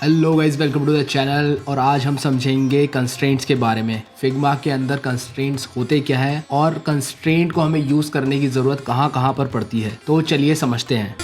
Hello guys, welcome to the channel. और आज हम समझेंगे कंस्ट्रेंट्स के बारे में। फिग्मा के अंदर कंस्ट्रेंट्स होते क्या है और कंस्ट्रेंट को हमें यूज़ करने की ज़रूरत कहाँ कहाँ पर पड़ती है। तो चलिए समझते हैं।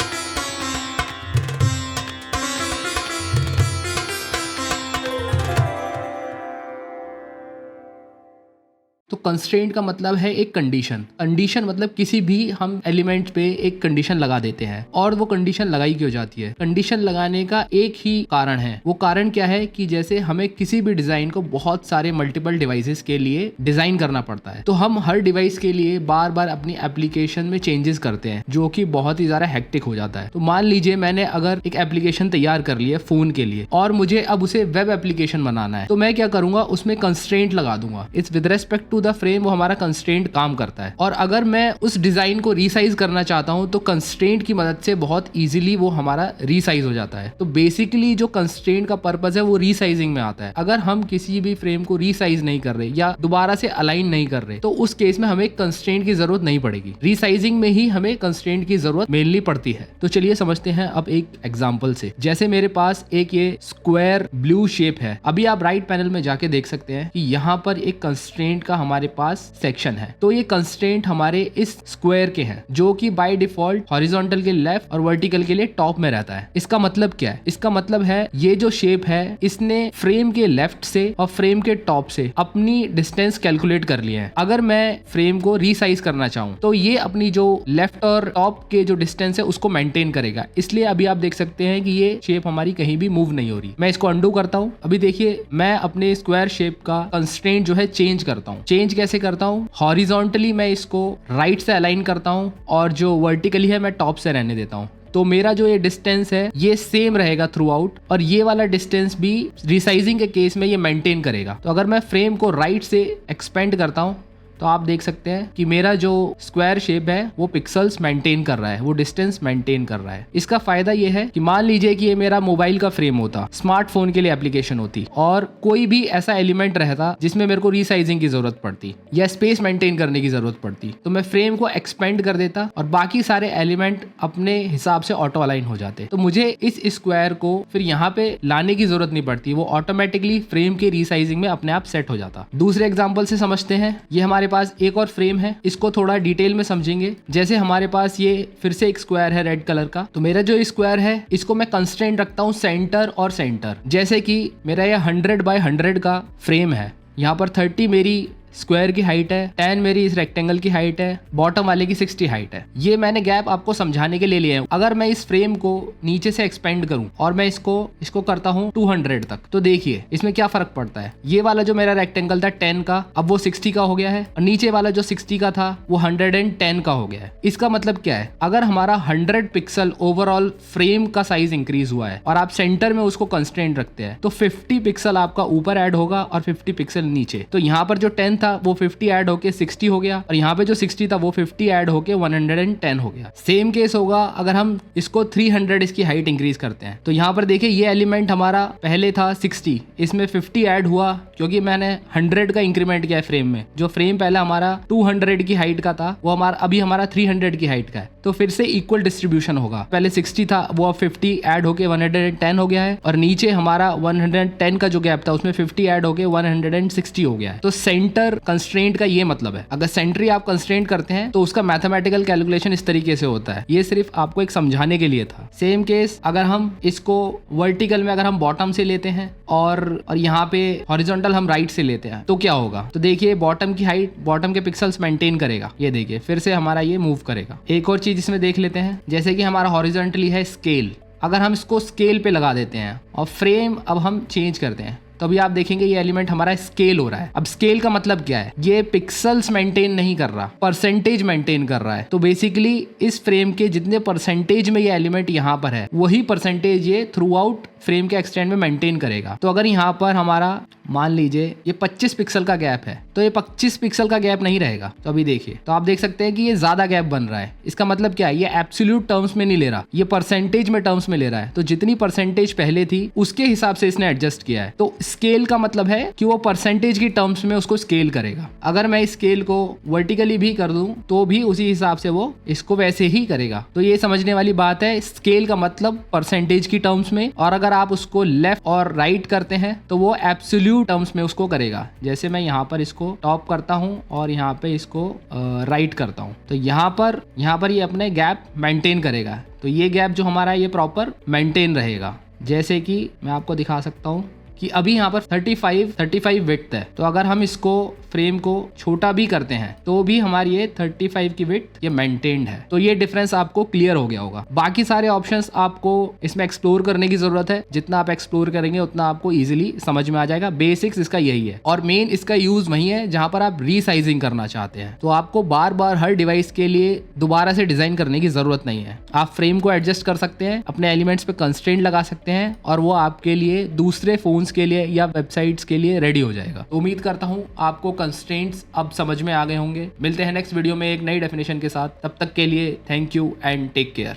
तो कंस्ट्रेंट का मतलब है एक कंडीशन। कंडीशन मतलब किसी भी हम एलिमेंट पे एक कंडीशन लगा देते हैं। और वो कंडीशन लगाई क्यों जाती है? कंडीशन लगाने का एक ही कारण है। वो कारण क्या है कि जैसे हमें किसी भी डिजाइन को बहुत सारे मल्टीपल डिवाइसेस के लिए डिजाइन करना पड़ता है, तो हम हर डिवाइस के लिए बार बार अपनी एप्लीकेशन में चेंजेस करते हैं, जो कि बहुत ही ज्यादा हेक्टिक हो जाता है। तो मान लीजिए मैंने अगर एक एप्लीकेशन तैयार कर ली है फोन के लिए और मुझे अब उसे वेब एप्लीकेशन बनाना है, तो मैं क्या करूंगा, उसमें कंस्ट्रेंट लगा दूंगा। It's with respect to the frame वो हमारा कंस्ट्रेंट काम करता है। और अगर मैं उस डिजाइन को रीसाइज करना चाहता हूं तो कंस्ट्रेंट की मदद से बहुत इजीली वो हमारा रीसाइज हो जाता है। तो बेसिकली जो कंस्ट्रेंट का पर्पस है वो रीसाइजिंग में आता है। अगर हम किसी भी फ्रेम को रीसाइज नहीं कर रहे या दोबारा से अलाइन नहीं कर रहे, तो उस केस में हमें कंस्ट्रेंट की जरूरत नहीं पड़ेगी। रीसाइजिंग में ही हमें कंस्ट्रेंट की जरूरत मेनली पड़ती है। तो चलिए समझते हैं अब एक एग्जांपल से। जैसे मेरे पास एक ये स्क्वायर ब्लू शेप है। अभी आप राइट पैनल में जाके देख सकते हैं कि यहाँ पर एक कंस्ट्रेंट का हमारे पास सेक्शन है। तो ये कंस्ट्रेंट हमारे इस स्क्वायर के हैं, जो कि बाय डिफॉल्ट हॉरिजॉन्टल के लेफ्ट और वर्टिकल के लिए टॉप में रहता है। इसका मतलब क्या है? इसका मतलब है ये जो शेप है, इसने फ्रेम के लेफ्ट से और फ्रेम के टॉप से अपनी डिस्टेंस कैलकुलेट कर लिया है। अगर मैं फ्रेम को रीसाइज करना चाहूं तो ये अपनी जो लेफ्ट और टॉप के जो डिस्टेंस है उसको मेंटेन करेगा। इसलिए अभी आप देख सकते हैं कि ये शेप हमारी कहीं भी मूव नहीं हो रही। मैं इसको अंडू करता हूं। अभी देखिए मैं अपने स्क्वायर शेप का कंस्ट्रेंट जो है चेंज करता हूं। चेंज कैसे करता हूं? हॉरिजॉन्टली मैं इसको राइट से अलाइन करता हूं और जो वर्टिकली है मैं टॉप से रहने देता हूं। तो मेरा जो ये डिस्टेंस है ये सेम रहेगा थ्रू आउट, और ये वाला डिस्टेंस भी रिसाइजिंग के केस में ये मेंटेन करेगा। तो अगर मैं फ्रेम को राइट से एक्सपेंड करता हूं तो आप देख सकते हैं कि मेरा जो स्क्वायर शेप है वो पिक्सल्स मेंटेन कर रहा है, वो डिस्टेंस मेंटेन कर रहा है। इसका फायदा ये है कि मान लीजिए कि ये मेरा मोबाइल का फ्रेम होता, स्मार्टफोन के लिए एप्लीकेशन होती, और कोई भी ऐसा एलिमेंट रहता जिसमें मेरे को रीसाइजिंग की जरूरत पड़ती या स्पेस मेंटेन करने की जरूरत पड़ती, तो मैं फ्रेम को एक्सपेंड कर देता और बाकी सारे एलिमेंट अपने हिसाब से ऑटो अलाइन हो जाते। तो मुझे इस स्क्वायर को फिर यहाँ पे लाने की जरूरत नहीं पड़ती, वो ऑटोमेटिकली फ्रेम के रीसाइजिंग में अपने आप सेट हो जाता। दूसरे एग्जाम्पल से समझते हैं। ये हमारे पास एक और फ्रेम है, इसको थोड़ा डिटेल में समझेंगे। जैसे हमारे पास ये फिर से एक स्क्वायर है रेड कलर का। तो मेरा जो स्क्वायर है इसको मैं कंस्ट्रेंट रखता हूँ सेंटर और सेंटर। जैसे कि मेरा ये 100 बाय 100 का फ्रेम है। यहाँ पर 30 मेरी स्क्वायर की हाइट है, 10 मेरी इस रेक्टेंगल की हाइट है, बॉटम वाले की 60 हाइट है। ये मैंने गैप आपको समझाने के लिए लिया है। अगर मैं इस फ्रेम को नीचे से एक्सपेंड करूं और मैं इसको करता हूं 200 तक, तो देखिए इसमें क्या फर्क पड़ता है। ये वाला जो मेरा रेक्टेंगल था 10 का, अब वो 60 का हो गया है, और नीचे वाला जो 60 का था वो 110 का हो गया है। इसका मतलब क्या है? अगर हमारा 100 पिक्सल ओवरऑल फ्रेम का साइज इंक्रीज हुआ है और आप सेंटर में उसको कंस्ट्रेंट रखते हैं, तो 50 पिक्सल आपका ऊपर ऐड होगा और 50 पिक्सल नीचे। तो यहाँ पर जो 10 वो 50 ऐड होके 60 हो गया, और यहाँ पे जो 60 था वो 50 ऐड होके 110 हो गया। सेम केस होगा अगर हम इसको 300 इसकी हाइट इंक्रीज करते हैं। तो यहाँ पर देखिए ये एलिमेंट हमारा पहले था 60, इसमें 50 ऐड हुआ क्योंकि मैंने 100 का इंक्रीमेंट किया है फ्रेम में। जो फ्रेम पहले हमारा 200 की हाइट का था वो अभी हमारा 300 की हाइट का है। तो फिर से इक्वल डिस्ट्रीब्यूशन होगा। पहले 60 था वो अब 50 ऐड होके 110 हो गया है, और नीचे हमारा 110 का जो गैप था उसमें 50 ऐड होके 160 हो गया है। तो सेंटर कंस्ट्रेंट का ये मतलब है। अगर सेंट्री आप कंस्ट्रेंट करते हैं तो उसका मैथमेटिकल कैलकुलेशन इस तरीके से होता है। ये सिर्फ आपको एक समझाने के लिए था। सेम केस अगर हम इसको वर्टिकल में अगर हम बॉटम से लेते हैं और यहाँ पे हॉरिजॉन्टल हम राइट से लेते हैं, तो क्या होगा? तो देखिए बॉटम की हाइट, बॉटम के पिक्सल्स मेंटेन करेगा। ये देखिए फिर से हमारा ये मूव करेगा। एक और चीज इसमें देख लेते हैं। जैसे कि हमारा हॉरिजॉन्टली है स्केल, अगर हम इसको स्केल पे लगा देते हैं और फ्रेम अब हम चेंज करते हैं, तो अभी आप देखेंगे ये एलिमेंट हमारा स्केल हो रहा है। अब स्केल का मतलब क्या है? ये पिक्सल्स मेंटेन नहीं कर रहा, परसेंटेज मेंटेन कर रहा है। तो बेसिकली इस फ्रेम के जितने परसेंटेज में ये एलिमेंट यहाँ पर है, वही परसेंटेज ये थ्रू आउट फ्रेम के एक्सटेंड में मेंटेन करेगा। तो अगर यहाँ पर हमारा मान लीजिए ये 25 पिक्सल का गैप है, तो ये 25 पिक्सल का गैप नहीं रहेगा। तो अभी देखिए, तो आप देख सकते हैं कि ये ज्यादा गैप बन रहा है। इसका मतलब क्या है? ये एब्सोल्यूट टर्म्स में नहीं ले रहा, ये परसेंटेज में टर्म्स में ले रहा है। तो जितनी परसेंटेज पहले थी उसके हिसाब से इसने एडजस्ट किया है। तो स्केल का मतलब है कि वो परसेंटेज की टर्म्स में उसको स्केल करेगा। अगर मैं स्केल को वर्टिकली भी कर दूं तो भी उसी हिसाब से वो इसको वैसे ही करेगा। तो ये समझने वाली बात है, स्केल का मतलब परसेंटेज की टर्म्स में, और अगर आप उसको लेफ्ट और राइट करते हैं तो वो एब्सोल्यूट टर्म्स में उसको करेगा। जैसे मैं यहाँ पर इसको टॉप करता हूँ और यहाँ पे इसको राइट करता हूँ तो यहाँ पर ये अपने गैप मेंटेन करेगा। तो ये गैप जो हमारा ये प्रॉपर मेंटेन रहेगा। जैसे कि मैं आपको दिखा सकता हूँ कि अभी यहाँ पर 35 विड्थ है, तो अगर हम इसको फ्रेम को छोटा भी करते हैं तो भी हमारी ये 35 की विड्थ ये मेंटेन्ड है। तो ये डिफरेंस आपको क्लियर हो गया होगा। बाकी सारे ऑप्शंस आपको इसमें एक्सप्लोर करने की जरूरत है। जितना आप एक्सप्लोर करेंगे उतना आपको इजीली समझ में आ जाएगा। बेसिक्स इसका यही है और मेन इसका यूज वही है जहां पर आप रीसाइजिंग करना चाहते हैं। तो आपको बार बार हर डिवाइस के लिए दोबारा से डिजाइन करने की जरूरत नहीं है। आप फ्रेम को एडजस्ट कर सकते हैं, अपने एलिमेंट्स पे कंस्ट्रेंट लगा सकते हैं और वो आपके लिए दूसरे फोन के लिए या वेबसाइट्स के लिए रेडी हो जाएगा। तो उम्मीद करता हूं आपको कंस्ट्रेंट्स अब समझ में आ गए होंगे। मिलते हैं नेक्स्ट वीडियो में एक नई डेफिनेशन के साथ। तब तक के लिए thank you and take care.